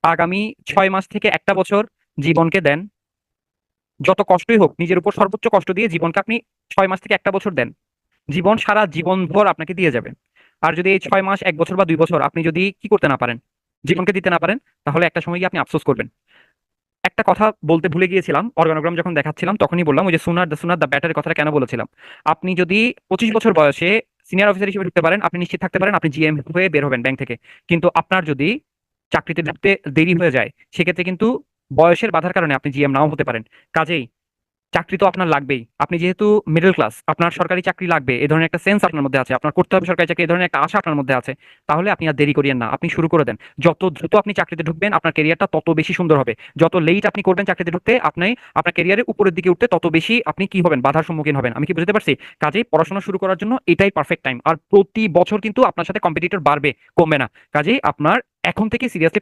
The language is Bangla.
আগামী 6 মাস থেকে একটা বছর জীবনকে দেন। যত কষ্টই হোক নিজের উপর সর্বোচ্চ কষ্ট দিয়ে জীবনকে আপনি 6 মাস থেকে একটা বছর দেন। জীবন সারা জীবনভর আপনাকে দিয়ে যাবে। আর যদি এই 6 মাস, 1 বছর বা 2 বছর আপনি যদি কি করতে না পারেন, জীবনকে দিতে না পারেন, তাহলে একটা সময় গিয়ে আপনি আফসোস করবেন। একটা কথা বলতে ভুলে গিয়েছিলাম, অর্গানোগ্রাম যখন দেখাচ্ছিলাম তখনই বললাম, ওই যে সুনার দ্য ব্যাটার কথাটা কেন বলেছিলাম। আপনি যদি 25 বছর বয়সে সিনিয়র অফিসার হিসেবে ঢুকতে পারেন, আপনি নিশ্চিত থাকতে পারেন আপনি জিএম হয়ে বের হবেন ব্যাংক থেকে। কিন্তু আপনার যদি চাকরিতে ঢুকতে দেরি হয়ে যায়, সেক্ষেত্রে কিন্তু বয়সের বাধার কারণে আপনি জিএম নাও হতে পারেন। কাজেই চাকরি তো আপনার লাগবেই। আপনি যেহেতু মিডল ক্লাস, আপনার সরকারি চাকরি লাগবে এই ধরনের একটা সেন্স আপনার মধ্যে আছে, আপনার করতে হবে সরকারি চাকরি এই ধরনের একটা আশা আপনার মধ্যে আছে, তাহলে আপনি আর দেরি করিয়েন না, আপনি শুরু করে দেন। যত দ্রুত আপনি চাকরিতে ঢুকবেন আপনার ক্যারিয়ারটা তত বেশি সুন্দর হবে। যত লেট আপনি করবেন চাকরিতে ঢুকতে, আপনি আপনার ক্যারিয়ারের উপরের দিকে উঠতে তত বেশি আপনি কি হবেন, বাধার সম্মুখীন হবেন। আমি কি বুঝতে পারছি? কাজেই পড়াশোনা শুরু করার জন্য এটাই পারফেক্ট টাইম। আর প্রতি বছর কিন্তু আপনার সাথে কম্পিটিটর বাড়বে, কমবে না। কাজেই আপনার এখন থেকে সিরিয়াসলি